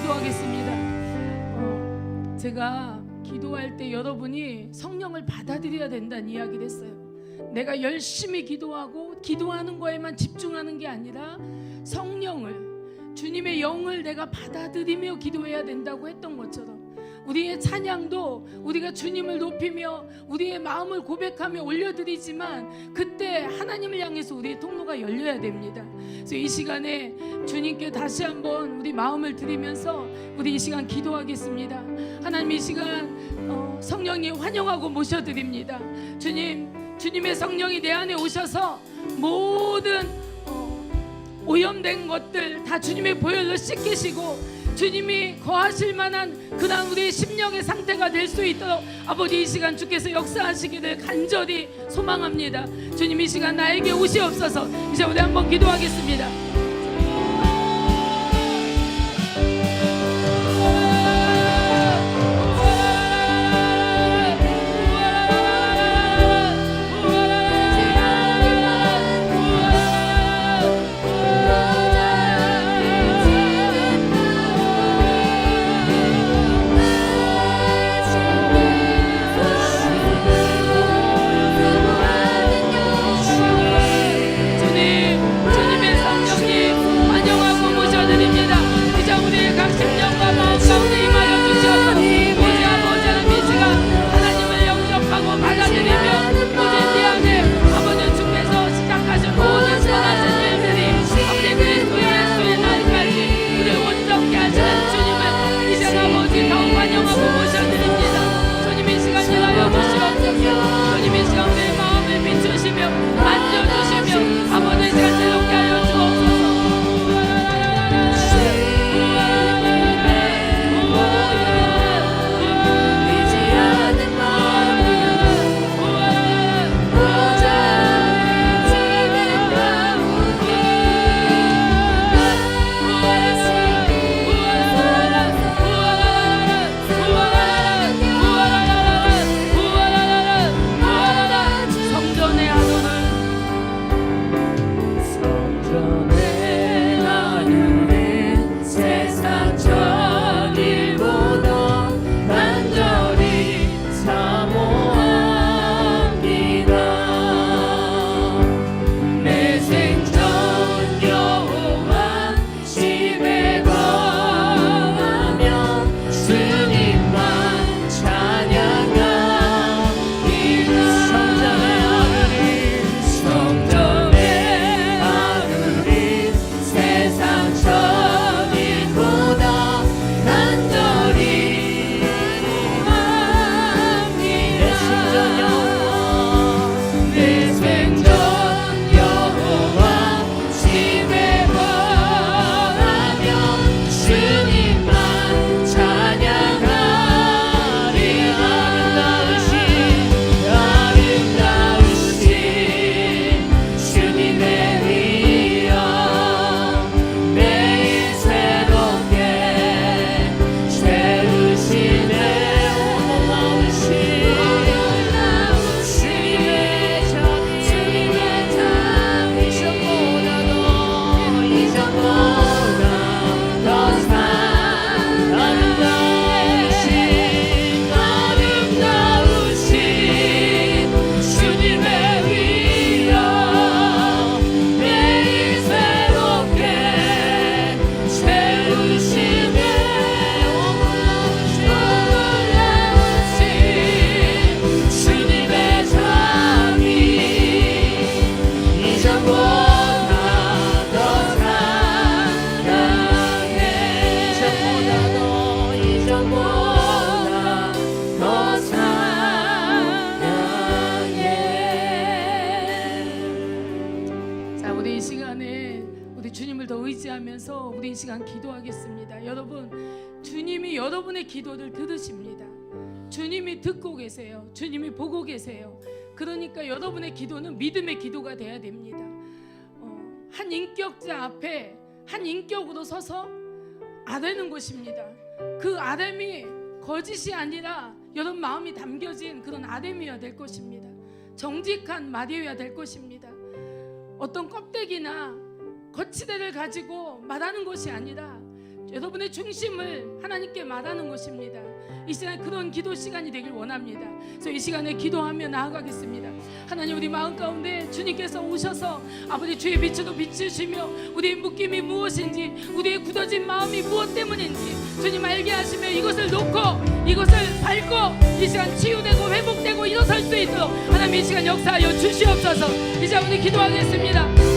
기도하겠습니다. 제가 기도할 때 여러분이 성령을 받아들여야 된다는 이야기를 했어요. 내가 열심히 기도하고 기도하는 거에만 집중하는 게 아니라 성령을, 주님의 영을 내가 받아들이며 기도해야 된다고 했던 것처럼 우리의 찬양도 우리가 주님을 높이며 우리의 마음을 고백하며 올려드리지만 그때 하나님을 향해서 우리의 통로가 열려야 됩니다. 그래서 이 시간에 주님께 다시 한번 우리 마음을 드리면서 우리 이 시간 기도하겠습니다. 하나님, 이 시간 성령이 환영하고 모셔드립니다. 주님의 성령이 내 안에 오셔서 모든 오염된 것들 다 주님의 보혈로 씻기시고 주님이 거하실 만한 그런 우리의 심령의 상태가 될 수 있도록 아버지 이 시간 주께서 역사하시기를 간절히 소망합니다. 주님, 이 시간 나에게 오시옵소서. 이제 우리 한번 기도하겠습니다. 의지하면서 우리 이 시간 기도하겠습니다. 여러분, 주님이 여러분의 기도를 들으십니다. 주님이 듣고 계세요. 주님이 보고 계세요. 그러니까 여러분의 기도는 믿음의 기도가 돼야 됩니다. 한 인격자 앞에 한 인격으로 서서 아뢰는 것입니다. 그 아뢰미 거짓이 아니라 여러분 마음이 담겨진 그런 아뢰미여야 될 것입니다. 정직한 말이어야 될 것입니다. 어떤 껍데기나 거치대를 가지고 말하는 것이 아니라 여러분의 중심을 하나님께 말하는 것입니다. 이 시간 그런 기도 시간이 되길 원합니다. 그래서 이 시간에 기도하며 나아가겠습니다. 하나님, 우리 마음 가운데 주님께서 오셔서 아버지 주의 빛으로 비추시며 우리의 묶임이 무엇인지, 우리의 굳어진 마음이 무엇 때문인지 주님 알게 하시며 이것을 놓고 이것을 밟고 이 시간 치유되고 회복되고 일어설 수 있도록 하나님 이 시간 역사하여 주시옵소서. 이제 우리 기도하겠습니다.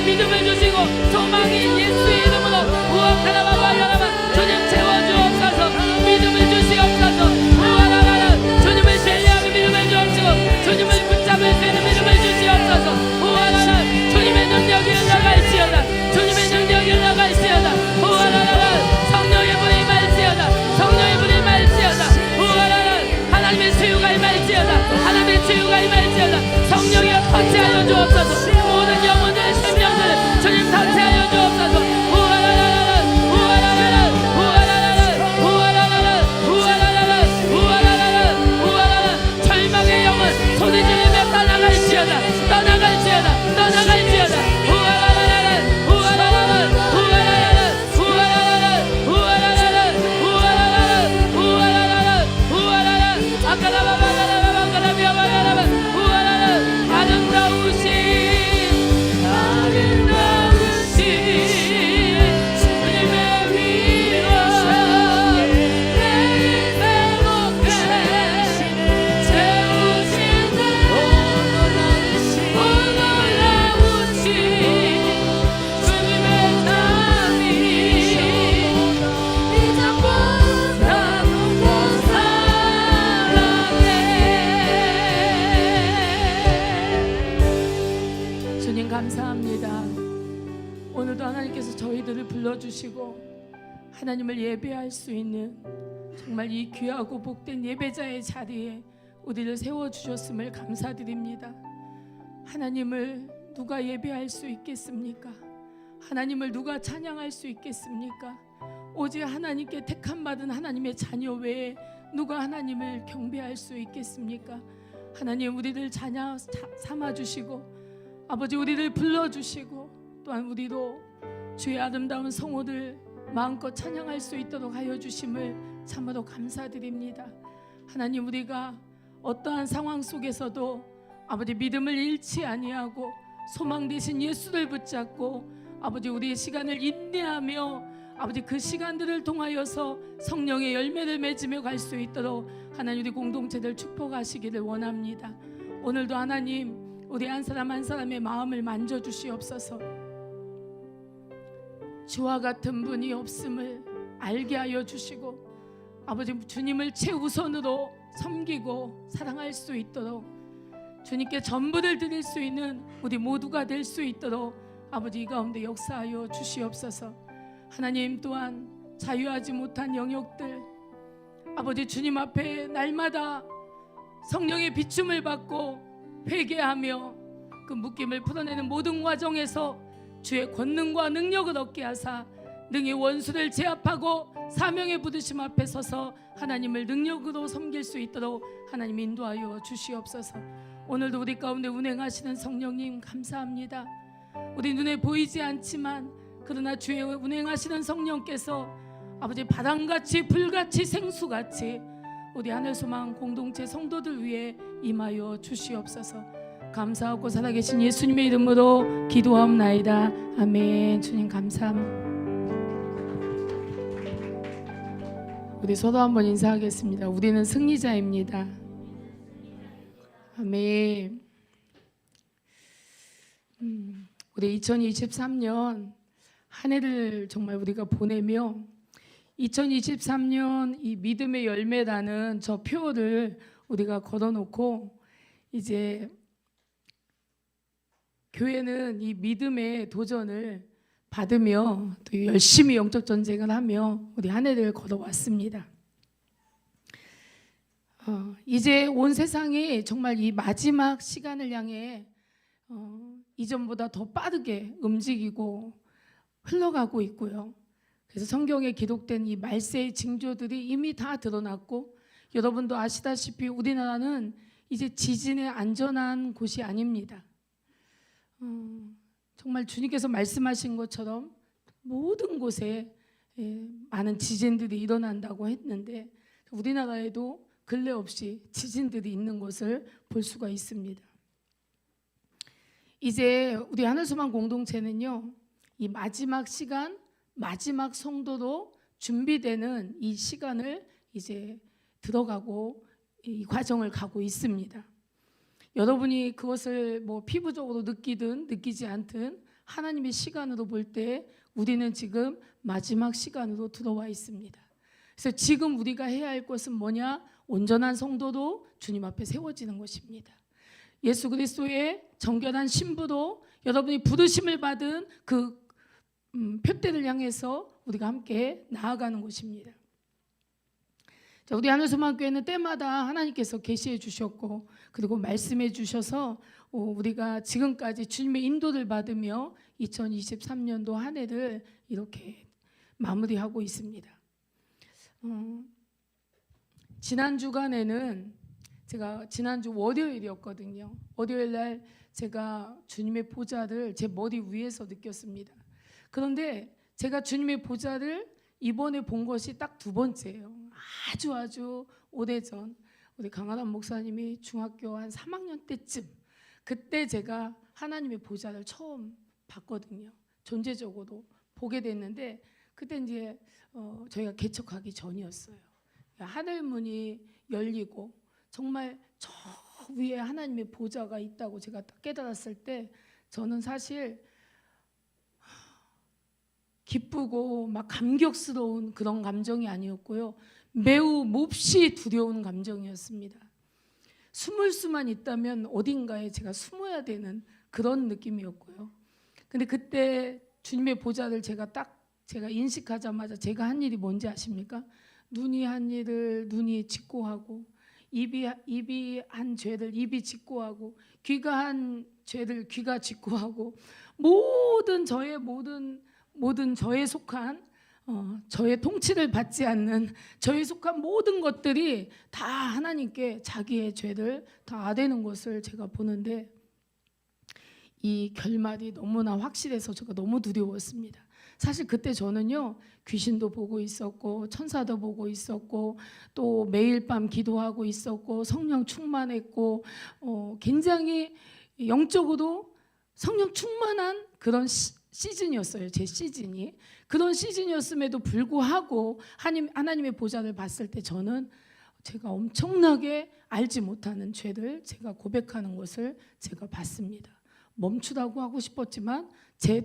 믿음을 주시고 소망인 예수의 이름으로 우악하라바바야라바 주님 채워주옵소서. 믿음을 주시옵소서. 우아라라라 주님을 신뢰하는 믿음을 주옵시고 주님을 붙잡을 수 있는 믿음을 주시옵소서. 우아라라 주님의 능력이 흘러갈지어다. 주님의 능력이 흘러갈지어다. 우아라라라 성령의 불이 임할지어다. 성령의 불이 임할지어다. 우아라라 하나님의 치유가 임할지어다. 하나님의 치유가 임할지어다. 성령이 터치하여 주옵소서. 모든 영혼들의 생명들을 주님 터치하여 주옵소서. 우아라라라 우아라라라 우아라라라 우아라라라 우아라라라 우아라라라 우아라라 절망의 영혼 소리 지르며 떠나갈지어다. 떠나갈지어다. 떠나갈지어다. 우아라라라 우아라라라 우아라라라 우아라라라 우아라라라 우아라라라 우아라라라 우아라라 아까라바바라라라 아까라비아바라라바 우아라라 아름다우신 감사합니다. 오늘도 하나님께서 저희들을 불러주시고 하나님을 예배할 수 있는 정말 이 귀하고 복된 예배자의 자리에 우리를 세워주셨음을 감사드립니다. 하나님을 누가 예배할 수 있겠습니까? 하나님을 누가 찬양할 수 있겠습니까? 오직 하나님께 택함받은 하나님의 자녀 외에 누가 하나님을 경배할 수 있겠습니까? 하나님, 우리를 자녀 삼아주시고 아버지, 우리를 불러주시고 또한 우리도 주의 아름다운 성호를 마음껏 찬양할 수 있도록 하여 주심을 참으로 감사드립니다. 하나님, 우리가 어떠한 상황 속에서도 아버지 믿음을 잃지 아니하고 소망 되신 예수를 붙잡고 아버지 우리의 시간을 인내하며 아버지 그 시간들을 통하여서 성령의 열매를 맺으며 갈 수 있도록 하나님 우리 공동체들 축복하시기를 원합니다. 오늘도 하나님 우리 한 사람 한 사람의 마음을 만져주시옵소서. 주와 같은 분이 없음을 알게 하여 주시고 아버지 주님을 최우선으로 섬기고 사랑할 수 있도록 주님께 전부를 드릴 수 있는 우리 모두가 될 수 있도록 아버지 이 가운데 역사하여 주시옵소서. 하나님 또한 자유하지 못한 영역들 아버지 주님 앞에 날마다 성령의 비춤을 받고 회개하며 그 묶임을 풀어내는 모든 과정에서 주의 권능과 능력을 얻게 하사 능히 원수를 제압하고 사명의 부르심 앞에 서서 하나님을 능력으로 섬길 수 있도록 하나님 인도하여 주시옵소서. 오늘도 우리 가운데 운행하시는 성령님 감사합니다. 우리 눈에 보이지 않지만 그러나 주의 운행하시는 성령께서 아버지 바람같이 불같이 생수같이 우리 하늘소망 공동체 성도들 위해 임하여 주시옵소서. 감사하고 살아계신 예수님의 이름으로 기도하옵나이다. 아멘. 주님 감사합니다. 우리 서로 한번 인사하겠습니다. 우리는 승리자입니다. 아멘. 우리 2023년 한 해를 정말 우리가 보내며 2023년 이 믿음의 열매라는 저 표를 우리가 걸어놓고 이제 교회는 이 믿음의 도전을 받으며 또 열심히 영적 전쟁을 하며 우리 한 해를 걸어왔습니다. 이제 온 세상이 정말 이 마지막 시간을 향해 이전보다 더 빠르게 움직이고 흘러가고 있고요. 그래서 성경에 기록된 이 말세의 징조들이 이미 다 드러났고 여러분도 아시다시피 우리나라는 이제 지진에 안전한 곳이 아닙니다. 정말 주님께서 말씀하신 것처럼 모든 곳에 많은 지진들이 일어난다고 했는데 우리나라에도 근래 없이 지진들이 있는 것을 볼 수가 있습니다. 이제 우리 하늘소망 공동체는요, 이 마지막 시간, 마지막 성도로 준비되는 이 시간을 이제 들어가고 이 과정을 가고 있습니다. 여러분이 그것을 뭐 피부적으로 느끼든 느끼지 않든 하나님의 시간으로 볼 때 우리는 지금 마지막 시간으로 들어와 있습니다. 그래서 지금 우리가 해야 할 것은 뭐냐? 온전한 성도로 주님 앞에 세워지는 것입니다. 예수 그리스도의 정결한 신부로 여러분이 부르심을 받은 그 표대를 향해서 우리가 함께 나아가는 것입니다. 자, 우리 하늘소망교회는 때마다 하나님께서 계시해 주셨고 그리고 말씀해 주셔서 우리가 지금까지 주님의 인도를 받으며 2023년도 한 해를 이렇게 마무리하고 있습니다. 지난 주간에는 제가 지난주 월요일이었거든요. 월요일 날 제가 주님의 보좌를 제 머리 위에서 느꼈습니다. 그런데 제가 주님의 보좌를 이번에 본 것이 딱 두 번째예요. 아주 오래전 우리 강하람 목사님이 중학교 한 3학년 때쯤 그때 제가 하나님의 보좌를 처음 봤거든요. 존재적으로 보게 됐는데 그때 이제 저희가 개척하기 전이었어요. 하늘 문이 열리고 정말 저 위에 하나님의 보좌가 있다고 제가 딱 깨달았을 때 저는 사실 기쁘고 막 감격스러운 그런 감정이 아니었고요. 매우 몹시 두려운 감정이었습니다. 숨을 수만 있다면 어딘가에 제가 숨어야 되는 그런 느낌이었고요. 근데 그때 주님의 보좌를 제가 인식하자마자 제가 한 일이 뭔지 아십니까? 눈이 한 일을 눈이 짓고 하고 입이 한 죄를 입이 짓고 하고 귀가 한 죄를 귀가 짓고 하고 모든 저에 속한 저의 통치를 받지 않는 저에 속한 모든 것들이 다 하나님께 자기의 죄를 다 아대는 것을 제가 보는데 이 결말이 너무나 확실해서 제가 너무 두려웠습니다. 사실 그때 저는요 귀신도 보고 있었고 천사도 보고 있었고 또 매일 밤 기도하고 있었고 성령 충만했고 굉장히 영적으로 성령 충만한 그런 시즌이었어요. 제 시즌이. 그런 시즌이었음에도 불구하고 하나님의 보좌를 봤을 때 저는 제가 엄청나게 알지 못하는 죄를 제가 고백하는 것을 제가 봤습니다. 멈추라고 하고 싶었지만 제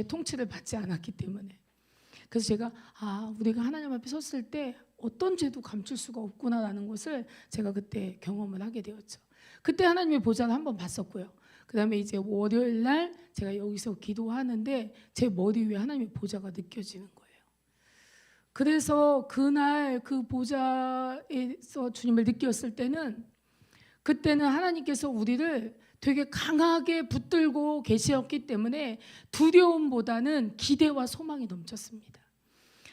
통치를 받지 않았기 때문에. 그래서 제가 우리가 하나님 앞에 섰을 때 어떤 죄도 감출 수가 없구나라는 것을 제가 그때 경험을 하게 되었죠. 그때 하나님의 보좌를 한번 봤었고요. 그 다음에 이제 월요일 날 제가 여기서 기도하는데 제 머리 위에 하나님의 보좌가 느껴지는 거예요. 그래서 그날 그 보좌에서 주님을 느꼈을 때는, 그때는 하나님께서 우리를 되게 강하게 붙들고 계셨기 때문에 두려움보다는 기대와 소망이 넘쳤습니다.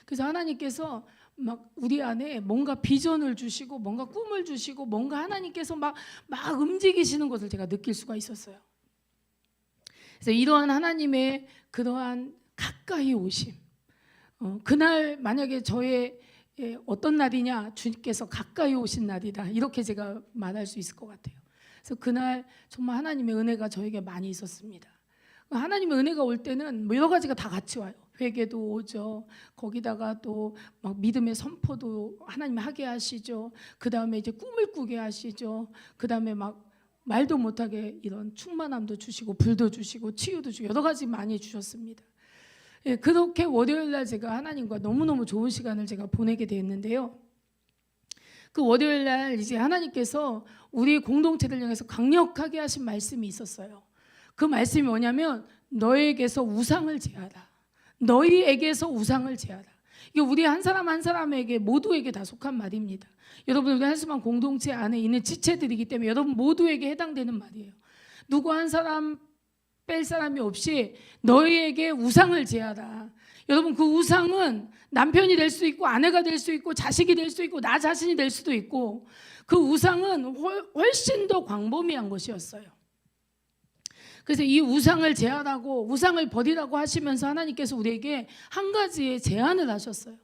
그래서 하나님께서 막 우리 안에 뭔가 비전을 주시고 뭔가 꿈을 주시고 뭔가 하나님께서 막 움직이시는 것을 제가 느낄 수가 있었어요. 그래서 이러한 하나님의 그러한 가까이 오심, 그날 만약에 저의 어떤 날이냐, 주님께서 가까이 오신 날이다, 이렇게 제가 말할 수 있을 것 같아요. 그래서 그날 정말 하나님의 은혜가 저에게 많이 있었습니다. 하나님의 은혜가 올 때는 뭐 여러 가지가 다 같이 와요. 회개도 오죠. 거기다가 또 막 믿음의 선포도 하나님이 하게 하시죠. 그 다음에 이제 꿈을 꾸게 하시죠. 그 다음에 막 말도 못하게 이런 충만함도 주시고 불도 주시고 치유도 주시고 여러 가지 많이 주셨습니다. 그렇게 월요일날 제가 하나님과 너무너무 좋은 시간을 제가 보내게 됐는데요. 그 월요일날 이제 하나님께서 우리 공동체를 향해서 강력하게 하신 말씀이 있었어요. 그 말씀이 뭐냐면 너에게서 우상을 제하라. 너희에게서 우상을 제하라. 이게 우리 한 사람 한 사람에게 모두에게 다 속한 말입니다. 여러분, 우리 한수만 공동체 안에 있는 지체들이기 때문에 여러분 모두에게 해당되는 말이에요. 누구 한 사람 뺄 사람이 없이 너희에게 우상을 제하라. 여러분, 그 우상은 남편이 될 수 있고 아내가 될 수 있고 자식이 될 수 있고 나 자신이 될 수도 있고, 그 우상은 훨씬 더 광범위한 것이었어요. 그래서 이 우상을 제하라고, 우상을 버리라고 하시면서 하나님께서 우리에게 한 가지의 제안을 하셨어요.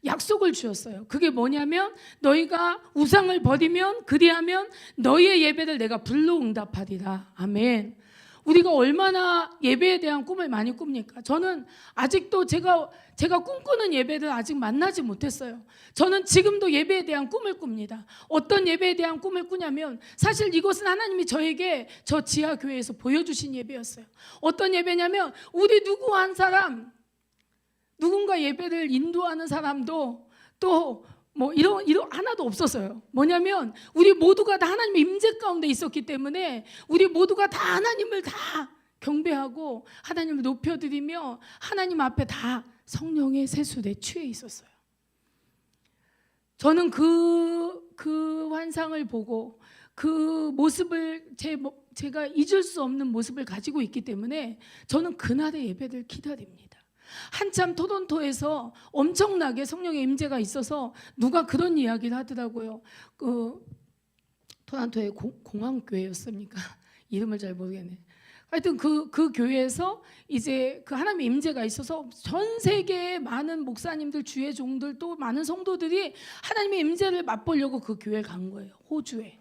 약속을 주셨어요. 그게 뭐냐면 너희가 우상을 버리면, 그리하면 너희의 예배를 내가 불로 응답하리라. 아멘. 우리가 얼마나 예배에 대한 꿈을 많이 꿉니까? 저는 아직도 제가 꿈꾸는 예배를 아직 만나지 못했어요. 저는 지금도 예배에 대한 꿈을 꿉니다. 어떤 예배에 대한 꿈을 꾸냐면, 사실 이것은 하나님이 저에게 저 지하교회에서 보여주신 예배였어요. 어떤 예배냐면 우리 누구 한 사람, 누군가 예배를 인도하는 사람도 또 뭐 이런 하나도 없었어요. 뭐냐면 우리 모두가 다 하나님의 임재 가운데 있었기 때문에 우리 모두가 다 하나님을 다 경배하고 하나님을 높여드리며 하나님 앞에 다 성령의 세술에 취해 있었어요. 저는 그 환상을 보고 그 모습을 제가 잊을 수 없는 모습을 가지고 있기 때문에 저는 그날의 예배를 기다립니다. 한참 토론토에서 엄청나게 성령의 임재가 있어서 누가 그런 이야기를 하더라고요. 그 토론토의 공항교회였습니까? 이름을 잘 모르겠네. 하여튼 그 교회에서 이제 그 하나님의 임재가 있어서 전 세계의 많은 목사님들, 주의 종들, 또 많은 성도들이 하나님의 임재를 맛보려고 그 교회를 간 거예요. 호주에.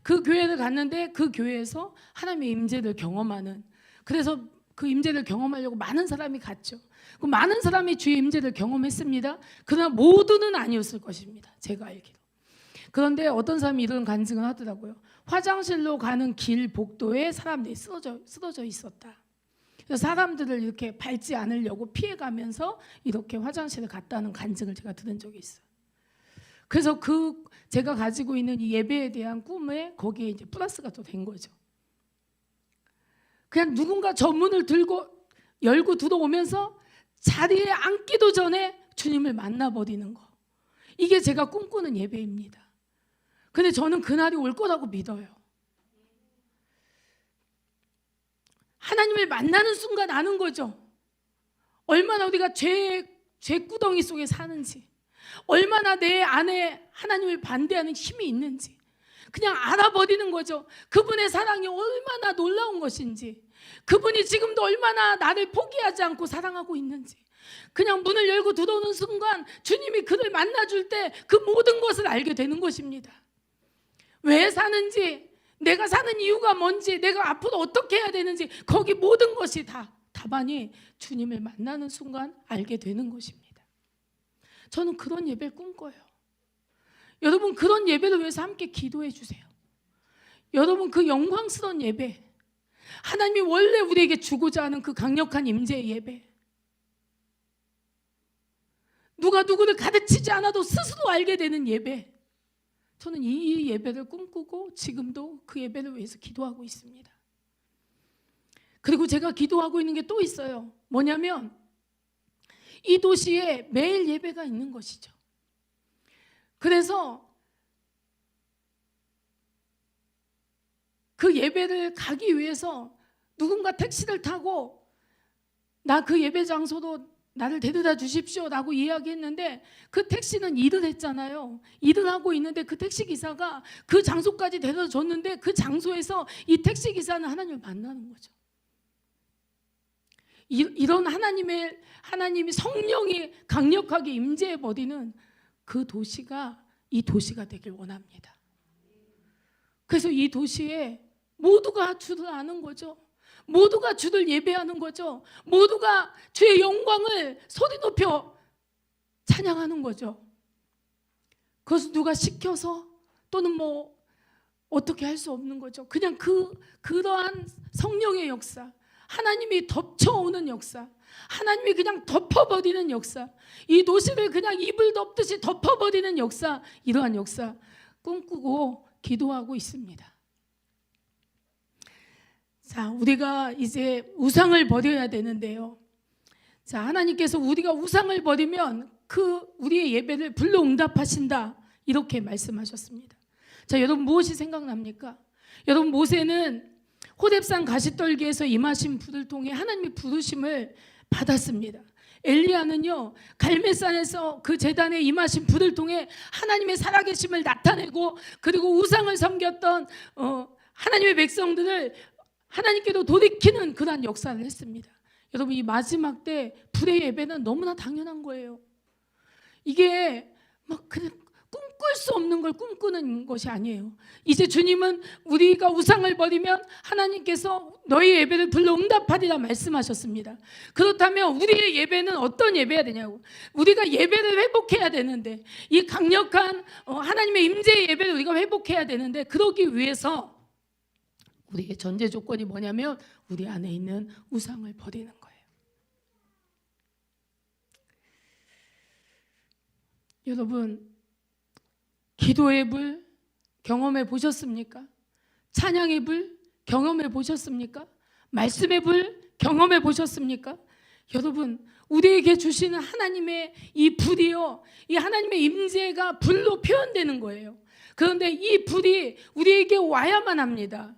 그 교회를 갔는데 그 교회에서 하나님의 임재를 경험하는, 그래서 그 임재를 경험하려고 많은 사람이 갔죠. 그 많은 사람이 주의 임재를 경험했습니다. 그러나 모두는 아니었을 것입니다. 제가 알기로. 그런데 어떤 사람이 이런 간증을 하더라고요. 화장실로 가는 길 복도에 사람들이 쓰러져 있었다. 그래서 사람들을 이렇게 밟지 않으려고 피해가면서 이렇게 화장실에 갔다는 간증을 제가 들은 적이 있어요. 그래서 제가 가지고 있는 이 예배에 대한 꿈에 거기에 이제 플러스가 또 된 거죠. 그냥 누군가 저 문을 열고 들어오면서 자리에 앉기도 전에 주님을 만나버리는 거, 이게 제가 꿈꾸는 예배입니다. 근데 저는 그날이 올 거라고 믿어요. 하나님을 만나는 순간 아는 거죠. 얼마나 우리가 죄구덩이 속에 사는지, 얼마나 내 안에 하나님을 반대하는 힘이 있는지 그냥 알아버리는 거죠. 그분의 사랑이 얼마나 놀라운 것인지, 그분이 지금도 얼마나 나를 포기하지 않고 사랑하고 있는지, 그냥 문을 열고 들어오는 순간 주님이 그를 만나줄 때 그 모든 것을 알게 되는 것입니다. 왜 사는지, 내가 사는 이유가 뭔지, 내가 앞으로 어떻게 해야 되는지, 거기 모든 것이 다 답안이 주님을 만나는 순간 알게 되는 것입니다. 저는 그런 예배를 꿈꿔요. 여러분, 그런 예배를 위해서 함께 기도해 주세요. 여러분, 그 영광스러운 예배, 하나님이 원래 우리에게 주고자 하는 그 강력한 임재의 예배, 누가 누구를 가르치지 않아도 스스로 알게 되는 예배, 저는 이 예배를 꿈꾸고 지금도 그 예배를 위해서 기도하고 있습니다. 그리고 제가 기도하고 있는 게 또 있어요. 뭐냐면 이 도시에 매일 예배가 있는 것이죠. 그래서 그 예배를 가기 위해서 누군가 택시를 타고 나 그 예배 장소로 나를 데려다 주십시오 라고 이야기했는데, 그 택시는 일을 했잖아요. 일을 하고 있는데 그 택시기사가 그 장소까지 데려다 줬는데, 그 장소에서 이 택시기사는 하나님을 만나는 거죠. 이런 하나님이 성령이 강력하게 임재해버리는 그 도시가 이 도시가 되길 원합니다. 그래서 이 도시에 모두가 주를 아는 거죠. 모두가 주를 예배하는 거죠. 모두가 주의 영광을 소리 높여 찬양하는 거죠. 그것을 누가 시켜서 또는 뭐 어떻게 할 수 없는 거죠. 그냥 그러한 성령의 역사, 하나님이 덮쳐오는 역사, 하나님이 그냥 덮어버리는 역사, 이 도시를 그냥 이불 덮듯이 덮어버리는 역사, 이러한 역사 꿈꾸고 기도하고 있습니다. 자, 우리가 이제 우상을 버려야 되는데요. 자, 하나님께서 우리가 우상을 버리면 우리의 예배를 불러응답하신다, 이렇게 말씀하셨습니다. 자, 여러분 무엇이 생각납니까? 여러분, 모세는 호렙산 가시떨기에서 임하신 불을 통해 하나님의 부르심을 받았습니다. 엘리야는요, 갈멜산에서 그 제단에 임하신 불을 통해 하나님의 살아계심을 나타내고, 그리고 우상을 섬겼던 하나님의 백성들을 하나님께로 돌이키는 그러한 역사를 했습니다. 여러분, 이 마지막 때 불의 예배는 너무나 당연한 거예요. 이게 막 그냥 꿈꿀 수 없는 걸 꿈꾸는 것이 아니에요. 이제 주님은 우리가 우상을 버리면 하나님께서 너희 예배를 불러 응답하리라 말씀하셨습니다. 그렇다면 우리의 예배는 어떤 예배가 되냐고, 우리가 예배를 회복해야 되는데, 이 강력한 하나님의 임재의 예배를 우리가 회복해야 되는데, 그러기 위해서 우리의 전제 조건이 뭐냐면 우리 안에 있는 우상을 버리는 거예요. 여러분, 기도의 불 경험해 보셨습니까? 찬양의 불 경험해 보셨습니까? 말씀의 불 경험해 보셨습니까? 여러분, 우리에게 주시는 하나님의 이 불이요, 이 하나님의 임재가 불로 표현되는 거예요. 그런데 이 불이 우리에게 와야만 합니다.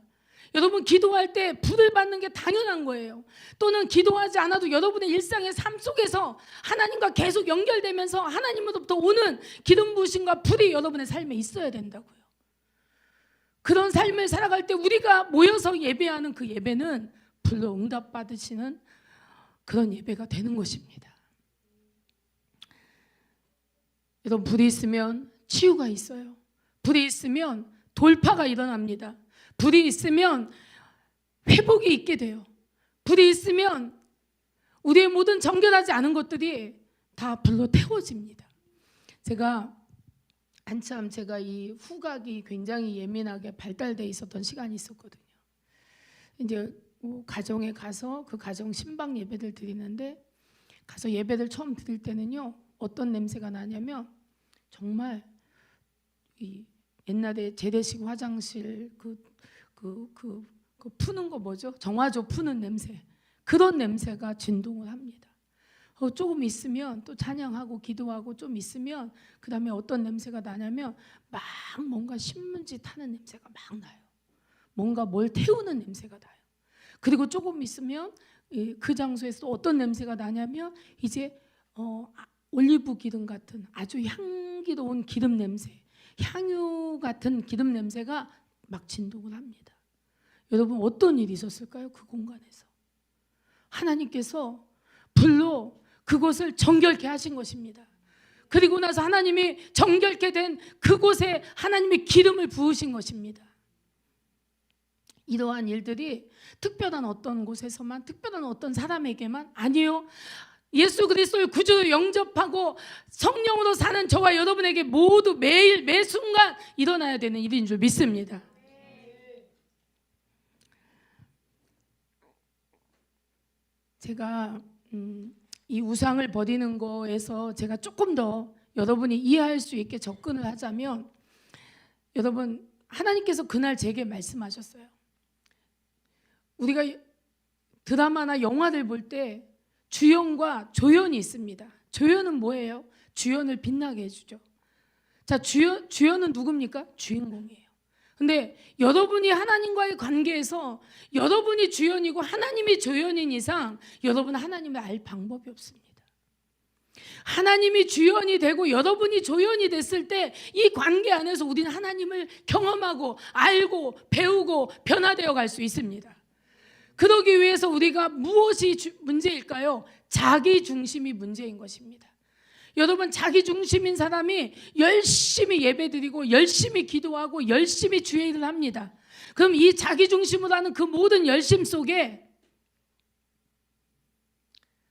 여러분, 기도할 때 불을 받는 게 당연한 거예요. 또는 기도하지 않아도 여러분의 일상의 삶 속에서 하나님과 계속 연결되면서 하나님으로부터 오는 기름 부으심과 불이 여러분의 삶에 있어야 된다고요. 그런 삶을 살아갈 때 우리가 모여서 예배하는 그 예배는 불로 응답받으시는 그런 예배가 되는 것입니다. 여러분, 불이 있으면 치유가 있어요. 불이 있으면 돌파가 일어납니다. 불이 있으면 회복이 있게 돼요. 불이 있으면 우리의 모든 정결하지 않은 것들이 다 불로 태워집니다. 제가 이 후각이 굉장히 예민하게 발달돼 있었던 시간이 있었거든요. 이제 가정에 가서 그 가정 신방 예배를 드리는데, 가서 예배를 처음 드릴 때는요, 어떤 냄새가 나냐면 정말 이 옛날에 재래식 화장실 그 푸는 거 뭐죠? 정화조 푸는 냄새, 그런 냄새가 진동을 합니다. 조금 있으면 또 찬양하고 기도하고 좀 있으면 그 다음에 어떤 냄새가 나냐면 막 뭔가 신문지 타는 냄새가 막 나요. 뭔가 뭘 태우는 냄새가 나요. 그리고 조금 있으면 그 장소에서 또 어떤 냄새가 나냐면 이제 올리브 기름 같은 아주 향기로운 기름 냄새, 향유 같은 기름 냄새가 막 진동을 합니다. 여러분, 어떤 일이 있었을까요? 그 공간에서 하나님께서 불로 그곳을 정결케 하신 것입니다. 그리고 나서 하나님이 정결케 된 그곳에 하나님의 기름을 부으신 것입니다. 이러한 일들이 특별한 어떤 곳에서만, 특별한 어떤 사람에게만, 아니요, 예수 그리스도를 구주로 영접하고 성령으로 사는 저와 여러분에게 모두 매일 매 순간 일어나야 되는 일인 줄 믿습니다. 제가 이 우상을 버리는 거에서 제가 조금 더 여러분이 이해할 수 있게 접근을 하자면, 여러분, 하나님께서 그날 제게 말씀하셨어요. 우리가 드라마나 영화를 볼 때 주연과 조연이 있습니다. 조연은 뭐예요? 주연을 빛나게 해주죠. 자, 주연은 누굽니까? 주인공이에요. 근데 여러분이 하나님과의 관계에서 여러분이 주연이고 하나님이 조연인 이상 여러분은 하나님을 알 방법이 없습니다. 하나님이 주연이 되고 여러분이 조연이 됐을 때 이 관계 안에서 우리는 하나님을 경험하고 알고 배우고 변화되어 갈 수 있습니다. 그러기 위해서 우리가 무엇이 문제일까요? 자기 중심이 문제인 것입니다. 여러분, 자기 중심인 사람이 열심히 예배드리고 열심히 기도하고 열심히 주의 일을 합니다. 그럼 이 자기 중심으로 하는 그 모든 열심 속에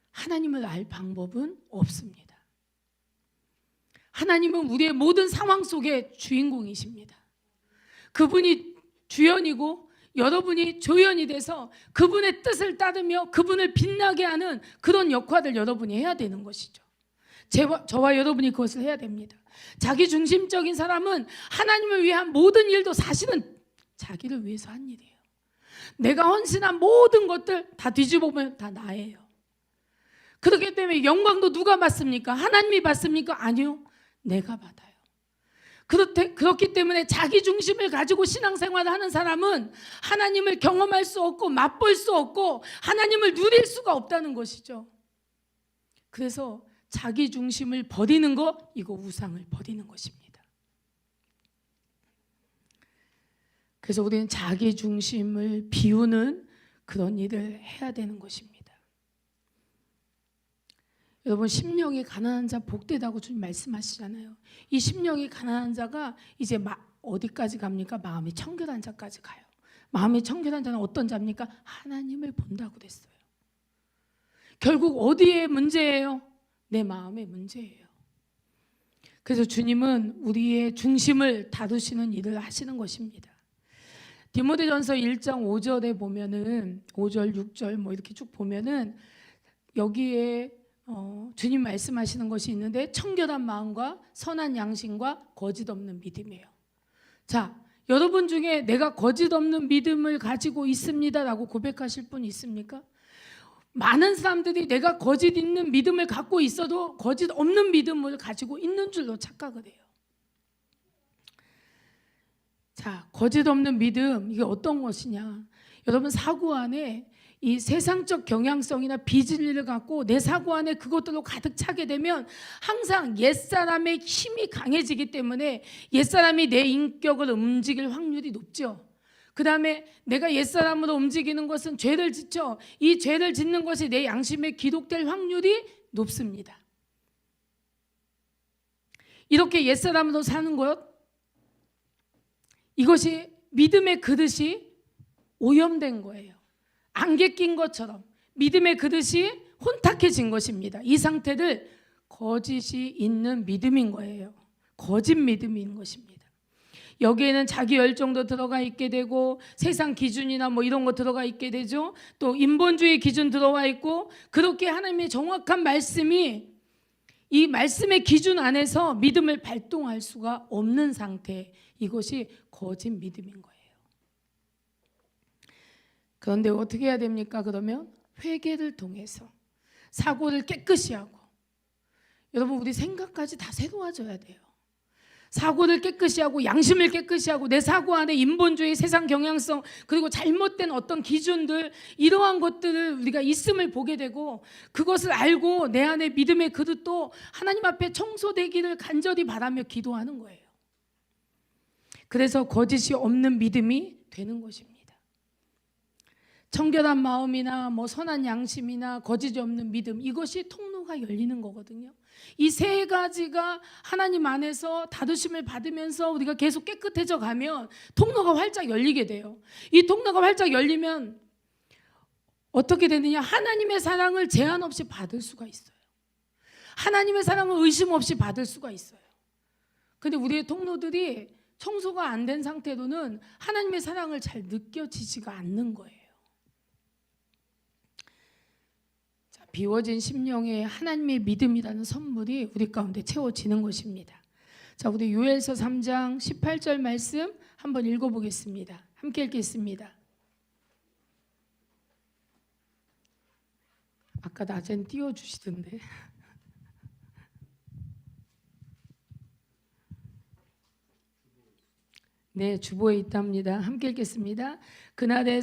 하나님을 알 방법은 없습니다. 하나님은 우리의 모든 상황 속에 주인공이십니다. 그분이 주연이고 여러분이 조연이 돼서 그분의 뜻을 따르며 그분을 빛나게 하는 그런 역할을 여러분이 해야 되는 것이죠. 저와 여러분이 그것을 해야 됩니다. 자기 중심적인 사람은 하나님을 위한 모든 일도 사실은 자기를 위해서 한 일이에요. 내가 헌신한 모든 것들 다 뒤집어 보면 다 나예요. 그렇기 때문에 영광도 누가 받습니까? 하나님이 받습니까? 아니요, 내가 받아요. 그렇기 때문에 자기 중심을 가지고 신앙생활을 하는 사람은 하나님을 경험할 수 없고 맛볼 수 없고 하나님을 누릴 수가 없다는 것이죠. 그래서 자기 중심을 버리는 것, 이거 우상을 버리는 것입니다. 그래서 우리는 자기 중심을 비우는 그런 일을 해야 되는 것입니다. 여러분, 심령이 가난한 자 복되다고 주님 말씀하시잖아요. 이 심령이 가난한 자가 이제 어디까지 갑니까? 마음이 청결한 자까지 가요. 마음이 청결한 자는 어떤 자입니까? 하나님을 본다고 그랬어요. 결국 어디에 문제예요? 내 마음의 문제예요. 그래서 주님은 우리의 중심을 다루시는 일을 하시는 것입니다. 디모데전서 1장 5절에 보면은 5절, 6절 뭐 이렇게 쭉 보면은 여기에 주님 말씀하시는 것이 있는데, 청결한 마음과 선한 양심과 거짓 없는 믿음이에요. 자, 여러분 중에 내가 거짓 없는 믿음을 가지고 있습니다라고 고백하실 분 있습니까? 많은 사람들이 내가 거짓 있는 믿음을 갖고 있어도 거짓 없는 믿음을 가지고 있는 줄로 착각을 해요. 자, 거짓 없는 믿음, 이게 어떤 것이냐? 여러분, 사고 안에 이 세상적 경향성이나 비진리를 갖고 내 사고 안에 그것들로 가득 차게 되면 항상 옛사람의 힘이 강해지기 때문에 옛사람이 내 인격을 움직일 확률이 높죠. 그 다음에 내가 옛사람으로 움직이는 것은 죄를 짓죠. 이 죄를 짓는 것이 내 양심에 기록될 확률이 높습니다. 이렇게 옛사람으로 사는 것, 이것이 믿음의 그릇이 오염된 거예요. 안개 낀 것처럼 믿음의 그릇이 혼탁해진 것입니다. 이 상태를 거짓이 있는 믿음인 거예요. 거짓 믿음인 것입니다. 여기에는 자기 열정도 들어가 있게 되고 세상 기준이나 뭐 이런 거 들어가 있게 되죠. 또 인본주의 기준 들어와 있고, 그렇게 하나님의 정확한 말씀이 이 말씀의 기준 안에서 믿음을 발동할 수가 없는 상태, 이것이 거짓 믿음인 거예요. 그런데 어떻게 해야 됩니까? 그러면 회개를 통해서 사고를 깨끗이 하고, 여러분, 우리 생각까지 다 새로워져야 돼요. 사고를 깨끗이 하고 양심을 깨끗이 하고 내 사고 안에 인본주의, 세상 경향성, 그리고 잘못된 어떤 기준들, 이러한 것들을 우리가 있음을 보게 되고, 그것을 알고 내 안에 믿음의 그릇도 하나님 앞에 청소되기를 간절히 바라며 기도하는 거예요. 그래서 거짓이 없는 믿음이 되는 것입니다. 청결한 마음이나 뭐 선한 양심이나 거짓이 없는 믿음, 이것이 통로가 통로가 열리는 거거든요. 이 세 가지가 하나님 안에서 다루심을 받으면서 우리가 계속 깨끗해져 가면 통로가 활짝 열리게 돼요. 이 통로가 활짝 열리면 어떻게 되느냐? 하나님의 사랑을 제한 없이 받을 수가 있어요. 하나님의 사랑을 의심 없이 받을 수가 있어요. 근데 우리의 통로들이 청소가 안 된 상태로는 하나님의 사랑을 잘 느껴지지가 않는 거예요. 자, 비워진 심령에 하나님의 믿음이라는 선물이 우리 가운데 채워지는 것입니다. 자, 우리 요엘서 3장 18절 말씀 한번 읽어보겠습니다. 함께 읽겠습니다. 아까 낮엔 띄워주시던데. 네, 주보에 있답니다. 함께 읽겠습니다. 그날에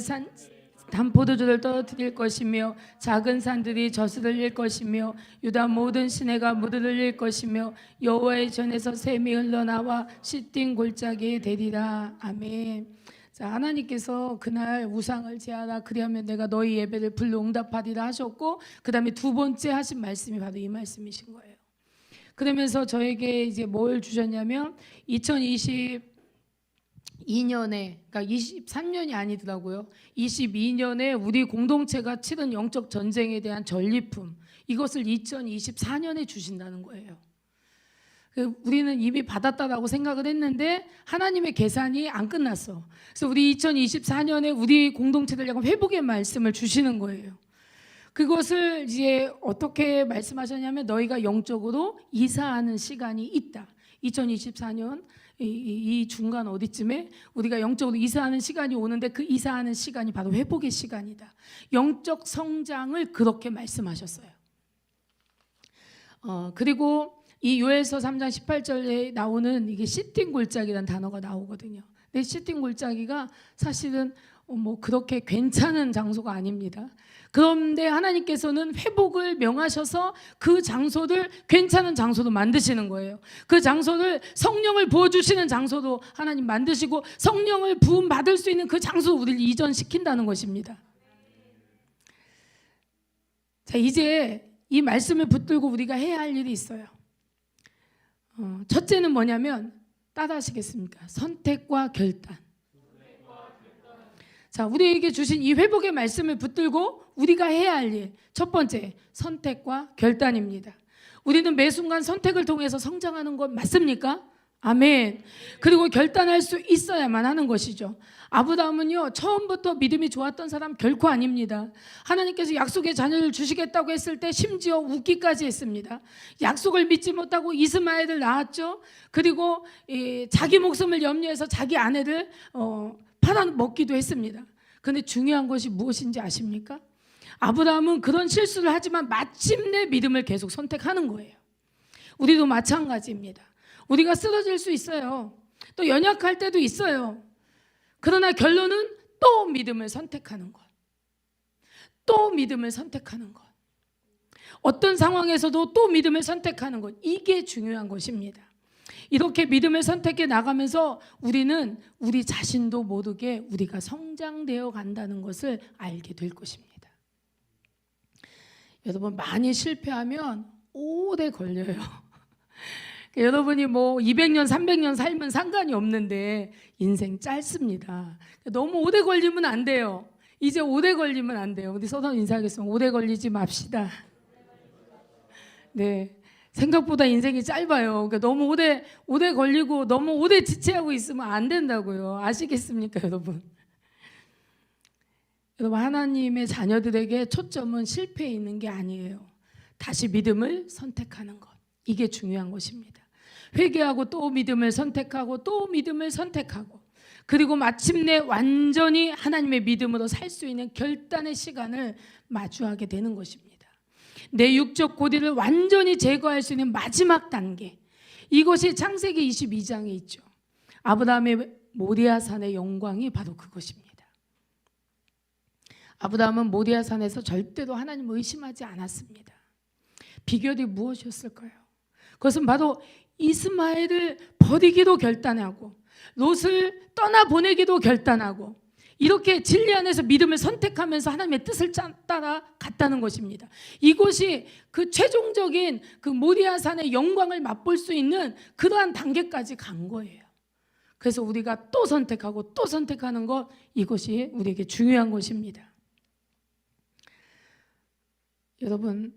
단포도주를 떨어뜨릴 것이며 작은 산들이 젖을흘릴 것이며 유다 모든 시내가 물을 흘릴 것이며 여호와의 전에서 샘이 흘러나와 시띵 골짜기에 되리라. 아멘. 자, 하나님께서 그날 우상을 제하라 그리하면 내가 너희 예배를 불러 응답하리라 하셨고, 그 다음에 두 번째 하신 말씀이 바로 이 말씀이신 거예요. 그러면서 저에게 이제 뭘 주셨냐면 2022년에, 그러니까 23년이 아니더라고요. 22년에 우리 공동체가 치른 영적 전쟁에 대한 전리품, 이것을 2024년에 주신다는 거예요. 우리는 이미 받았다라고 생각을 했는데 하나님의 계산이 안 끝났어. 그래서 우리 2024년에 우리 공동체들 약간 회복의 말씀을 주시는 거예요. 그것을 이제 어떻게 말씀하셨냐면 너희가 영적으로 이사하는 시간이 있다. 2024년 이 중간 어디쯤에 우리가 영적으로 이사하는 시간이 오는데 그 이사하는 시간이 바로 회복의 시간이다. 영적 성장을 그렇게 말씀하셨어요. 그리고 이 요엘서 3장 18절에 나오는 이게 시띵 골짜기라는 단어가 나오거든요. 근데 시띵 골짜기가 사실은 뭐 그렇게 괜찮은 장소가 아닙니다. 그런데 하나님께서는 회복을 명하셔서 그 장소를 괜찮은 장소로 만드시는 거예요. 그 장소를 성령을 부어주시는 장소로 하나님 만드시고 성령을 부음 받을 수 있는 그 장소로 우리를 이전시킨다는 것입니다. 자, 이제 이 말씀을 붙들고 우리가 해야 할 일이 있어요. 첫째는 뭐냐면 따라하시겠습니까? 선택과 결단. 자, 우리에게 주신 이 회복의 말씀을 붙들고 우리가 해야 할 일, 첫 번째 선택과 결단입니다. 우리는 매 순간 선택을 통해서 성장하는 것 맞습니까? 아멘. 그리고 결단할 수 있어야만 하는 것이죠. 아브라함은요, 처음부터 믿음이 좋았던 사람 결코 아닙니다. 하나님께서 약속의 자녀를 주시겠다고 했을 때 심지어 웃기까지 했습니다. 약속을 믿지 못하고 이스마엘을 낳았죠. 그리고 자기 목숨을 염려해서 자기 아내를 팔아먹기도 했습니다. 그런데 중요한 것이 무엇인지 아십니까? 아브라함은 그런 실수를 하지만 마침내 믿음을 계속 선택하는 거예요. 우리도 마찬가지입니다. 우리가 쓰러질 수 있어요. 또 연약할 때도 있어요. 그러나 결론은 또 믿음을 선택하는 것. 또 믿음을 선택하는 것. 어떤 상황에서도 또 믿음을 선택하는 것. 이게 중요한 것입니다. 이렇게 믿음을 선택해 나가면서 우리는 우리 자신도 모르게 우리가 성장되어 간다는 것을 알게 될 것입니다. 여러분, 많이 실패하면 오래 걸려요. 여러분이 뭐 200년, 300년 살면 상관이 없는데 인생 짧습니다. 너무 오래 걸리면 안 돼요. 이제 오래 걸리면 안 돼요. 우리 서로 인사하겠습니다. 오래 걸리지 맙시다. 네, 생각보다 인생이 짧아요. 그러니까 너무 오래 걸리고 너무 오래 지체하고 있으면 안 된다고요. 아시겠습니까, 여러분? 여러분, 하나님의 자녀들에게 초점은 실패에 있는 게 아니에요. 다시 믿음을 선택하는 것. 이게 중요한 것입니다. 회개하고 또 믿음을 선택하고 또 믿음을 선택하고, 그리고 마침내 완전히 하나님의 믿음으로 살 수 있는 결단의 시간을 마주하게 되는 것입니다. 내 육적 고리를 완전히 제거할 수 있는 마지막 단계, 이것이 창세기 22장에 있죠. 아브라함의 모리아산의 영광이 바로 그것입니다. 아브라함은 모리아산에서 절대로 하나님을 의심하지 않았습니다. 비결이 무엇이었을까요? 그것은 바로 이스마엘을 버리기도 결단하고 롯을 떠나보내기도 결단하고 이렇게 진리 안에서 믿음을 선택하면서 하나님의 뜻을 따라갔다는 것입니다. 이곳이 그 최종적인 그 모리아산의 영광을 맛볼 수 있는 그러한 단계까지 간 거예요. 그래서 우리가 또 선택하고 또 선택하는 것, 이것이 우리에게 중요한 것입니다. 여러분,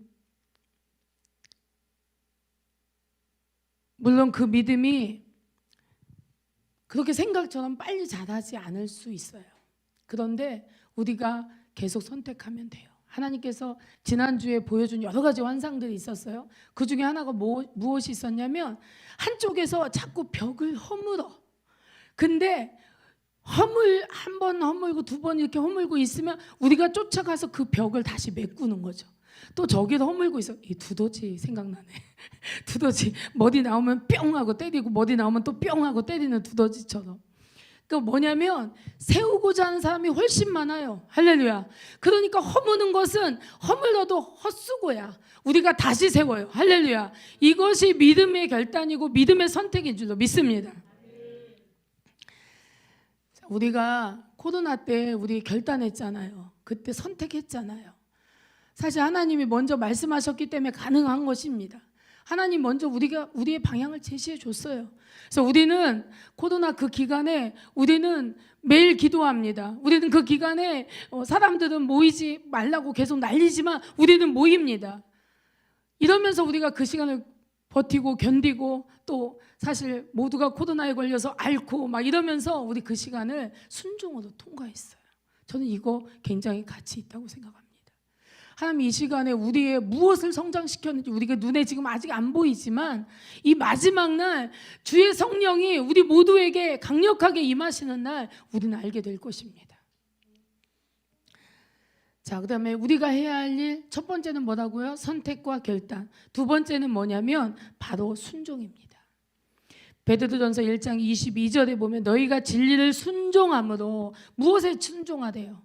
물론 그 믿음이 그렇게 생각처럼 빨리 자라지 않을 수 있어요. 그런데 우리가 계속 선택하면 돼요. 하나님께서 지난주에 보여준 여러 가지 환상들이 있었어요. 그 중에 하나가 무엇이 있었냐면, 한쪽에서 자꾸 벽을 허물어. 근데 한 번 허물고 두 번 이렇게 허물고 있으면 우리가 쫓아가서 그 벽을 다시 메꾸는 거죠. 또 저기도 허물고 있어. 이 두더지 생각나네. 두더지 머리 나오면 뿅 하고 때리고 머리 나오면 또 뿅 하고 때리는 두더지처럼. 그 뭐냐면 세우고자 하는 사람이 훨씬 많아요. 할렐루야. 그러니까 허무는 것은 허물러도 헛수고야. 우리가 다시 세워요. 할렐루야. 이것이 믿음의 결단이고 믿음의 선택인 줄로 믿습니다. 우리가 코로나 때 우리 결단했잖아요. 그때 선택했잖아요. 사실 하나님이 먼저 말씀하셨기 때문에 가능한 것입니다. 하나님 먼저 우리의 방향을 제시해 줬어요. 그래서 우리는 코로나 그 기간에 우리는 매일 기도합니다. 우리는 그 기간에 사람들은 모이지 말라고 계속 난리지만 우리는 모입니다. 이러면서 우리가 그 시간을 버티고 견디고, 또 사실 모두가 코로나에 걸려서 앓고 막 이러면서 우리 그 시간을 순종으로 통과했어요. 저는 이거 굉장히 가치 있다고 생각합니다. 하나님 이 시간에 우리의 무엇을 성장시켰는지 우리가 눈에 지금 아직 안 보이지만, 이 마지막 날 주의 성령이 우리 모두에게 강력하게 임하시는 날 우리는 알게 될 것입니다. 자, 그다음에 우리가 해야 할 일, 첫 번째는 뭐라고요? 선택과 결단. 두 번째는 뭐냐면 바로 순종입니다. 베드로전서 1장 22절에 보면 너희가 진리를 순종함으로, 무엇에 순종하래요?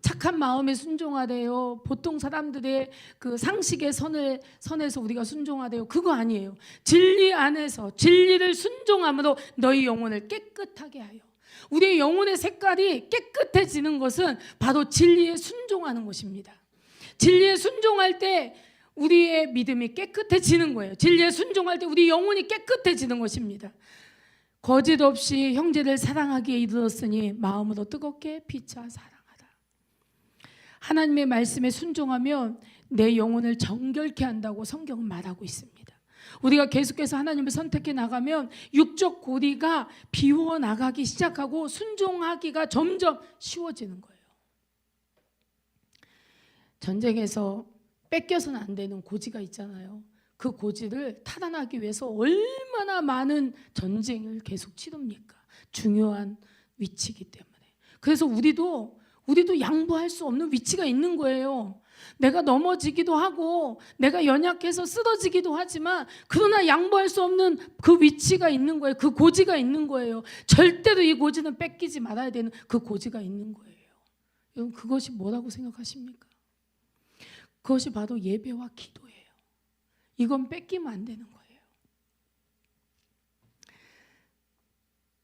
착한 마음에 순종하래요? 보통 사람들의 그 상식의 선에서 우리가 순종하래요? 그거 아니에요. 진리 안에서 진리를 순종함으로 너희 영혼을 깨끗하게 하여. 우리의 영혼의 색깔이 깨끗해지는 것은 바로 진리에 순종하는 것입니다. 진리에 순종할 때 우리의 믿음이 깨끗해지는 거예요. 진리에 순종할 때 우리 영혼이 깨끗해지는 것입니다. 거짓 없이 형제를 사랑하기에 이르렀으니 마음으로 뜨겁게 피차 사랑하라. 하나님의 말씀에 순종하면 내 영혼을 정결케 한다고 성경은 말하고 있습니다. 우리가 계속해서 하나님을 선택해 나가면 육적 고리가 비워 나가기 시작하고 순종하기가 점점 쉬워지는 거예요. 전쟁에서 뺏겨서는 안 되는 고지가 있잖아요. 그 고지를 탈환하기 위해서 얼마나 많은 전쟁을 계속 치릅니까? 중요한 위치이기 때문에. 그래서 우리도 양보할 수 없는 위치가 있는 거예요. 내가 넘어지기도 하고 내가 연약해서 쓰러지기도 하지만, 그러나 양보할 수 없는 그 위치가 있는 거예요. 그 고지가 있는 거예요. 절대로 이 고지는 뺏기지 말아야 되는 그 고지가 있는 거예요. 여러분, 그것이 뭐라고 생각하십니까? 그것이 바로 예배와 기도예요. 이건 뺏기면 안 되는 거예요.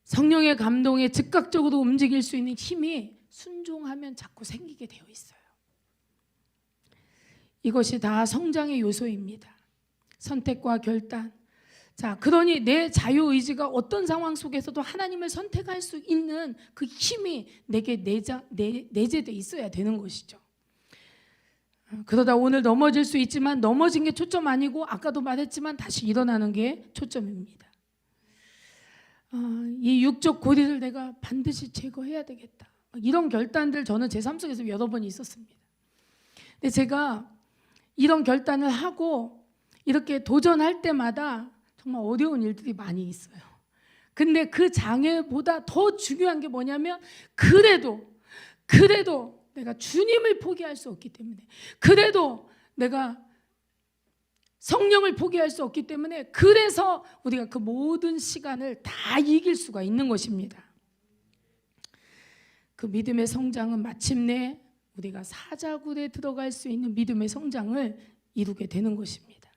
성령의 감동에 즉각적으로 움직일 수 있는 힘이 순종하면 자꾸 생기게 되어 있어요. 이것이 다 성장의 요소입니다. 선택과 결단. 자, 그러니 내 자유의지가 어떤 상황 속에서도 하나님을 선택할 수 있는 그 힘이 내게 내재돼 있어야 되는 것이죠. 그러다 오늘 넘어질 수 있지만 넘어진 게 초점 아니고, 아까도 말했지만 다시 일어나는 게 초점입니다. 이 육적 고리를 내가 반드시 제거해야 되겠다. 이런 결단들 저는 제 삶 속에서 여러 번 있었습니다. 근데 제가 이런 결단을 하고 이렇게 도전할 때마다 정말 어려운 일들이 많이 있어요. 근데 그 장애보다 더 중요한 게 뭐냐면, 그래도 내가 주님을 포기할 수 없기 때문에, 그래도 내가 성령을 포기할 수 없기 때문에, 그래서 우리가 그 모든 시간을 다 이길 수가 있는 것입니다. 그 믿음의 성장은 마침내 우리가 사자굴에 들어갈 수 있는 믿음의 성장을 이루게 되는 것입니다.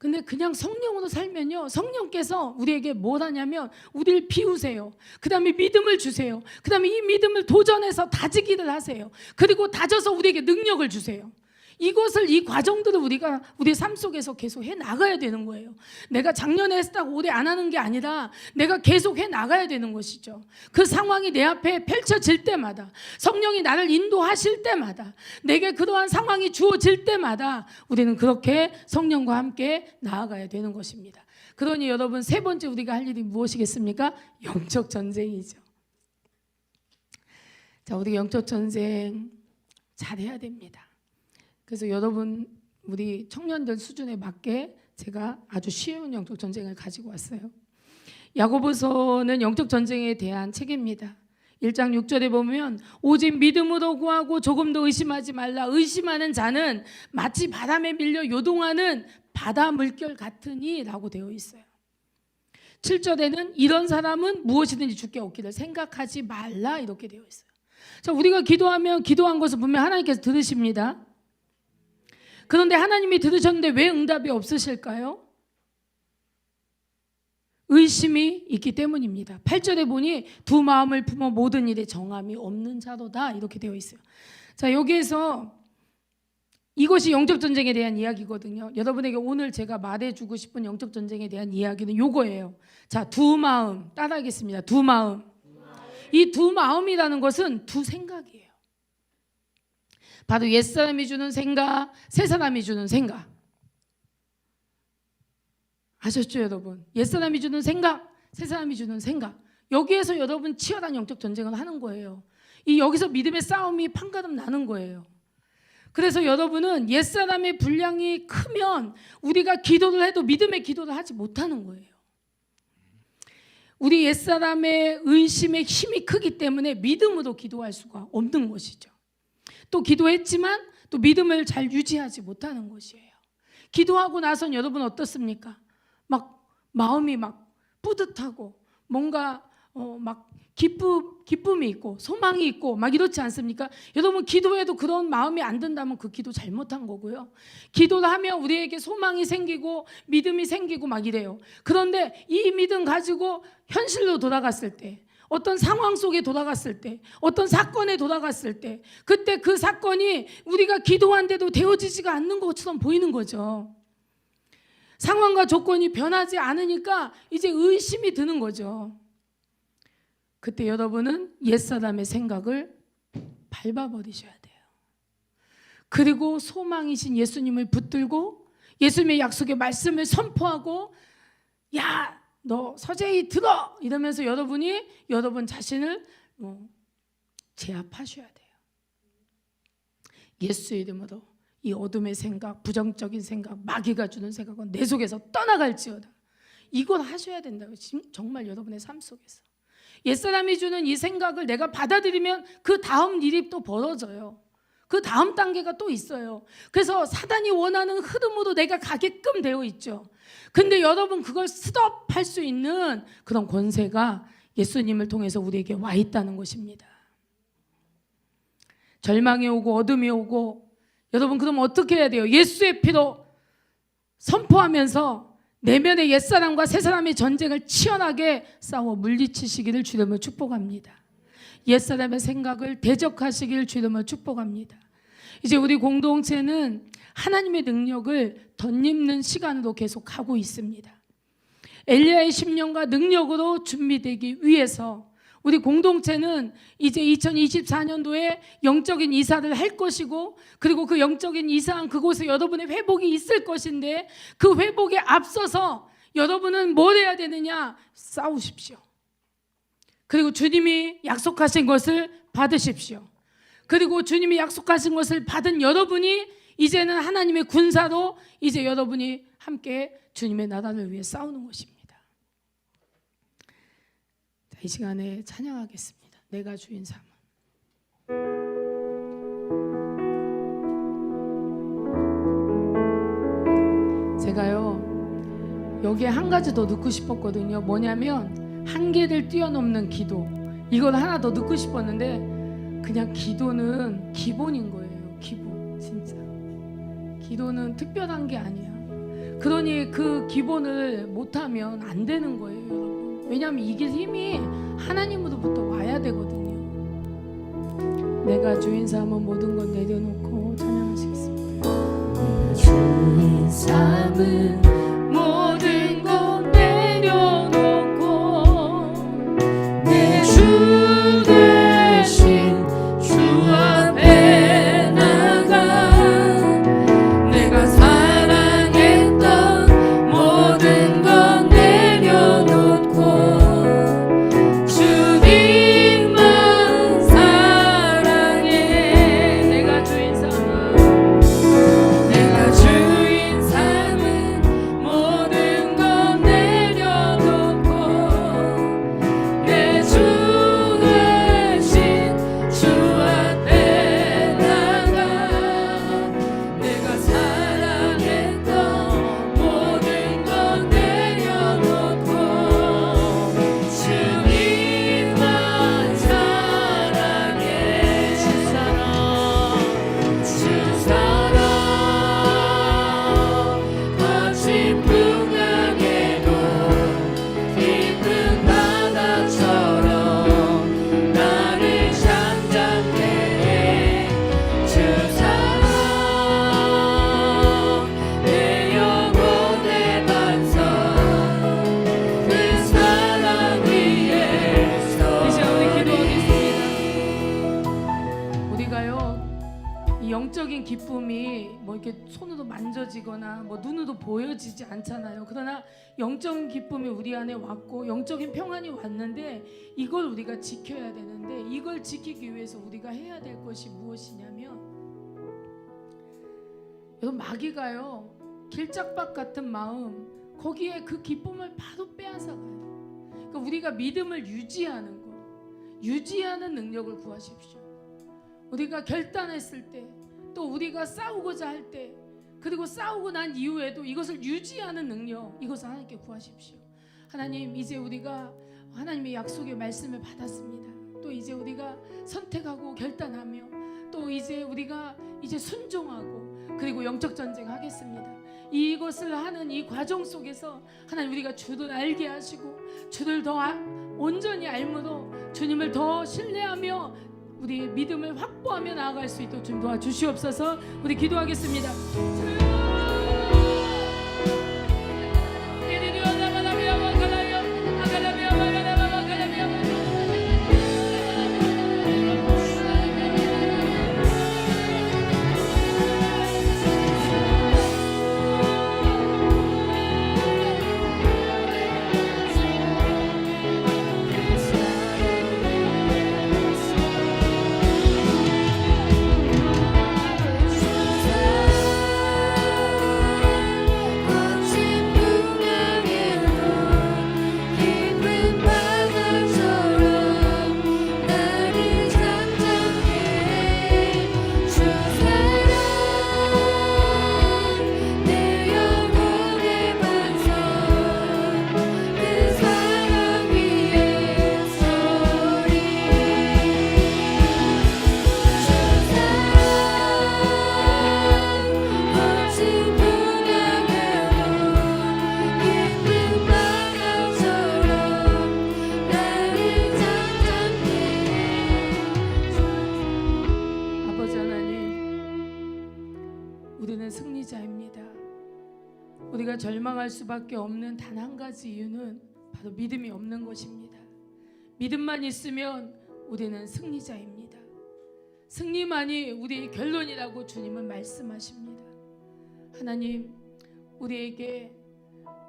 근데 그냥 성령으로 살면요, 성령께서 우리에게 뭘 하냐면 우리를 비우세요. 그 다음에 믿음을 주세요. 그 다음에 이 믿음을 도전해서 다지기를 하세요. 그리고 다져서 우리에게 능력을 주세요. 이 과정들을 우리가 우리 삶 속에서 계속 해 나가야 되는 거예요. 내가 작년에 했다고 올해 안 하는 게 아니라 내가 계속 해 나가야 되는 것이죠. 그 상황이 내 앞에 펼쳐질 때마다, 성령이 나를 인도하실 때마다, 내게 그러한 상황이 주어질 때마다 우리는 그렇게 성령과 함께 나아가야 되는 것입니다. 그러니 여러분, 세 번째 우리가 할 일이 무엇이겠습니까? 영적 전쟁이죠. 자, 우리 영적 전쟁 잘해야 됩니다. 그래서 여러분, 우리 청년들 수준에 맞게 제가 아주 쉬운 영적 전쟁을 가지고 왔어요. 야고보서는 영적 전쟁에 대한 책입니다. 1장 6절에 보면 오직 믿음으로 구하고 조금 더 의심하지 말라. 의심하는 자는 마치 바람에 밀려 요동하는 바다 물결 같으니 라고 되어 있어요. 7절에는 이런 사람은 무엇이든지 주께 얻기를 생각하지 말라 이렇게 되어 있어요. 자, 우리가 기도하면 기도한 것을 분명 하나님께서 들으십니다. 그런데 하나님이 들으셨는데 왜 응답이 없으실까요? 의심이 있기 때문입니다. 8절에 보니 두 마음을 품어 모든 일에 정함이 없는 자로다 이렇게 되어 있어요. 자, 여기에서 이것이 영적 전쟁에 대한 이야기거든요. 여러분에게 오늘 제가 말해주고 싶은 영적 전쟁에 대한 이야기는 요거예요. 자, 두 마음 따라하겠습니다. 두 마음. 이 두 마음이라는 것은 두 생각이에요. 바로 옛사람이 주는 생각, 새사람이 주는 생각. 아셨죠, 여러분? 옛사람이 주는 생각, 새사람이 주는 생각. 여기에서 여러분 치열한 영적 전쟁을 하는 거예요. 여기서 믿음의 싸움이 판가름 나는 거예요. 그래서 여러분은 옛사람의 분량이 크면 우리가 기도를 해도 믿음의 기도를 하지 못하는 거예요. 우리 옛사람의 의심의 힘이 크기 때문에 믿음으로 기도할 수가 없는 것이죠. 또 기도했지만 또 믿음을 잘 유지하지 못하는 것이에요. 기도하고 나선 여러분 어떻습니까? 막 마음이 막 뿌듯하고 뭔가 막 기쁨이 있고 소망이 있고 막 이렇지 않습니까? 여러분, 기도해도 그런 마음이 안 든다면 그 기도 잘못한 거고요. 기도를 하면 우리에게 소망이 생기고 믿음이 생기고 막 이래요. 그런데 이 믿음 가지고 현실로 돌아갔을 때, 어떤 상황 속에 돌아갔을 때, 어떤 사건에 돌아갔을 때, 그때 그 사건이 우리가 기도한데도 되어지지가 않는 것처럼 보이는 거죠. 상황과 조건이 변하지 않으니까 이제 의심이 드는 거죠. 그때 여러분은 옛사람의 생각을 밟아버리셔야 돼요. 그리고 소망이신 예수님을 붙들고 예수님의 약속의 말씀을 선포하고, 야, 너 서재히 들어! 이러면서 여러분 자신을 제압하셔야 돼요. 예수의 이름으로 이 어둠의 생각, 부정적인 생각, 마귀가 주는 생각은 내 속에서 떠나갈지어다. 이걸 하셔야 된다고, 정말 여러분의 삶 속에서. 옛사람이 주는 이 생각을 내가 받아들이면 그 다음 일이 또 벌어져요. 그 다음 단계가 또 있어요. 그래서 사단이 원하는 흐름으로 내가 가게끔 되어 있죠. 근데 여러분, 그걸 스톱할 수 있는 그런 권세가 예수님을 통해서 우리에게 와 있다는 것입니다. 절망이 오고 어둠이 오고, 여러분 그럼 어떻게 해야 돼요? 예수의 피로 선포하면서 내면의 옛사람과 새사람의 전쟁을 치열하게 싸워 물리치시기를 주님을 축복합니다. 옛사람의 생각을 대적하시기를 주님을 축복합니다. 이제 우리 공동체는 하나님의 능력을 덧입는 시간으로 계속 가고 있습니다. 엘리야의 10년과 능력으로 준비되기 위해서 우리 공동체는 이제 2024년도에 영적인 이사를 할 것이고, 그리고 그 영적인 이사한 그곳에 여러분의 회복이 있을 것인데, 그 회복에 앞서서 여러분은 뭘 해야 되느냐? 싸우십시오. 그리고 주님이 약속하신 것을 받으십시오. 그리고 주님이 약속하신 것을 받은 여러분이 이제는 하나님의 군사로 이제 여러분이 함께 주님의 나라를 위해 싸우는 것입니다. 이 시간에 찬양하겠습니다. 내가 주인 삼아. 제가요, 여기에 한 가지 더 넣고 싶었거든요. 뭐냐면 한계를 뛰어넘는 기도. 이걸 하나 더 넣고 싶었는데, 그냥 기도는 기본인 거예요. 기본. 진짜 기도는 특별한 게 아니야. 그러니 그 기본을 못하면 안 되는 거예요, 여러분. 왜냐하면 이길 힘이 하나님으로부터 와야 되거든요. 내가 주인 삼은 모든 건 내려놓고 찬양하시겠습니다. 내가 주인 삼은 모든 건 내려놓고 내 주 대신 주 앞에 나가 내가 사랑했던 모든 건 내려놓고 주님만 사랑해. 내가 주인 삼아 내가 주인 삼은 모든 건 내려놓고 내 주 대신 주 앞에 나가 내가 사랑했던 모든 건 내려놓고 주님만 사랑해. 주 사랑 거친 풍랑에도 깊은 바다처럼 나를 잠잠케 해. 주 사랑 내 영혼의 반석 그 사랑 위에 이제 우리 서리. 기도하겠습니다. 우리가요, 이 영적인 기쁨이 뭐 이렇게 손으로 만져지거나 뭐 눈으로 보여지지 않잖아요. 그러나 영적인 기쁨이 우리 안에 왔고 영적인 평안이 왔는데 이걸 우리가 지켜야 되는데, 이걸 지키기 위해서 우리가 해야 될 것이 무엇이냐면, 여러분, 마귀가요 길짝박 같은 마음, 거기에 그 기쁨을 바로 빼앗아가요. 그러니까 우리가 믿음을 유지하는 것, 유지하는 능력을 구하십시오. 우리가 결단했을 때, 또 우리가 싸우고자 할 때, 그리고 싸우고 난 이후에도 이것을 유지하는 능력, 이것을 하나님께 구하십시오. 하나님, 이제 우리가 하나님의 약속의 말씀을 받았습니다. 또 이제 우리가 선택하고 결단하며, 또 이제 우리가 이제 순종하고, 그리고 영적 전쟁 하겠습니다. 이것을 하는 이 과정 속에서 하나님, 우리가 주를 알게 하시고 주를 더 온전히 알므로 주님을 더 신뢰하며 우리의 믿음을 확보하며 나아갈 수 있도록 좀 도와주시옵소서. 우리 기도하겠습니다. 거친 풍랑에도 깊은 바다처럼 나를 잠잠케 해. 주 사랑 내 영혼의 반석 그 사랑 위에 서리. 주 사랑 거친 풍랑에도 깊은 바다처럼 나를 잠잠케 해. 아버지 하나님, 우리는 승리자입니다. 우리가 절망할 수밖에 없는 단 한 가지 이유는 바로 믿음이 없는 것입니다. 믿음만 있으면 우리는 승리자입니다. 승리만이 우리의 결론이라고 주님은 말씀하십니다. 하나님, 우리에게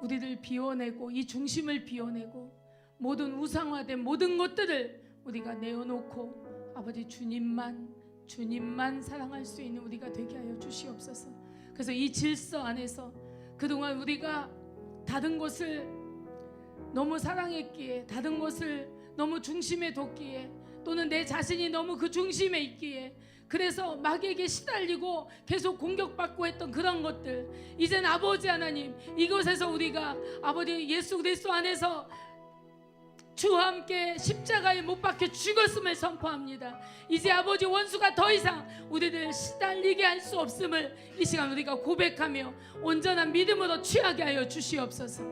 우리를 비워내고 이 중심을 비워내고 모든 우상화된 모든 것들을 우리가 내어놓고 아버지 주님만 사랑할 수 있는 우리가 되게 하여 주시옵소서. 그래서 이 질서 안에서 그동안 우리가 다른 것을 너무 사랑했기에, 다른 것을 너무 중심에 뒀기에, 또는 내 자신이 너무 그 중심에 있기에, 그래서 마귀에게 시달리고 계속 공격받고 했던 그런 것들, 이젠 아버지 하나님, 이곳에서 우리가 아버지 예수 그리스도 안에서 주와 함께 십자가에 못 박혀 죽었음을 선포합니다. 이제 아버지 원수가 더 이상 우리를 시달리게 할 수 없음을 이 시간 우리가 고백하며 온전한 믿음으로 취하게 하여 주시옵소서.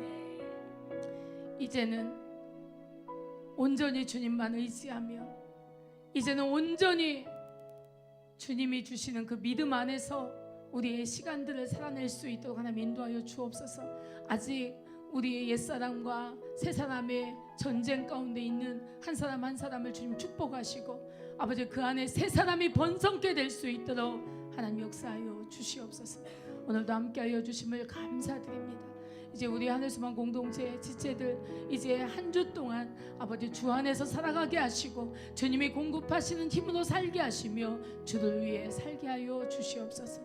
이제는 온전히 주님만 의지하며 이제는 온전히 주님이 주시는 그 믿음 안에서 우리의 시간들을 살아낼 수 있도록 하나님 인도하여 주옵소서. 아직 우리의 옛사람과 새사람의 전쟁 가운데 있는 한 사람 한 사람을 주님 축복하시고 아버지 그 안에 새 사람이 번성케 될 수 있도록 하나님 역사하여 주시옵소서. 오늘도 함께하여 주심을 감사드립니다. 이제 우리 하늘소망 공동체 지체들 이제 한 주 동안 아버지 주 안에서 살아가게 하시고 주님이 공급하시는 힘으로 살게 하시며 주를 위해 살게 하여 주시옵소서.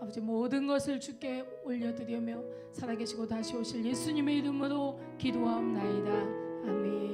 아버지 모든 것을 주께 올려드리며 살아계시고 다시 오실 예수님의 이름으로 기도하옵나이다. 아멘.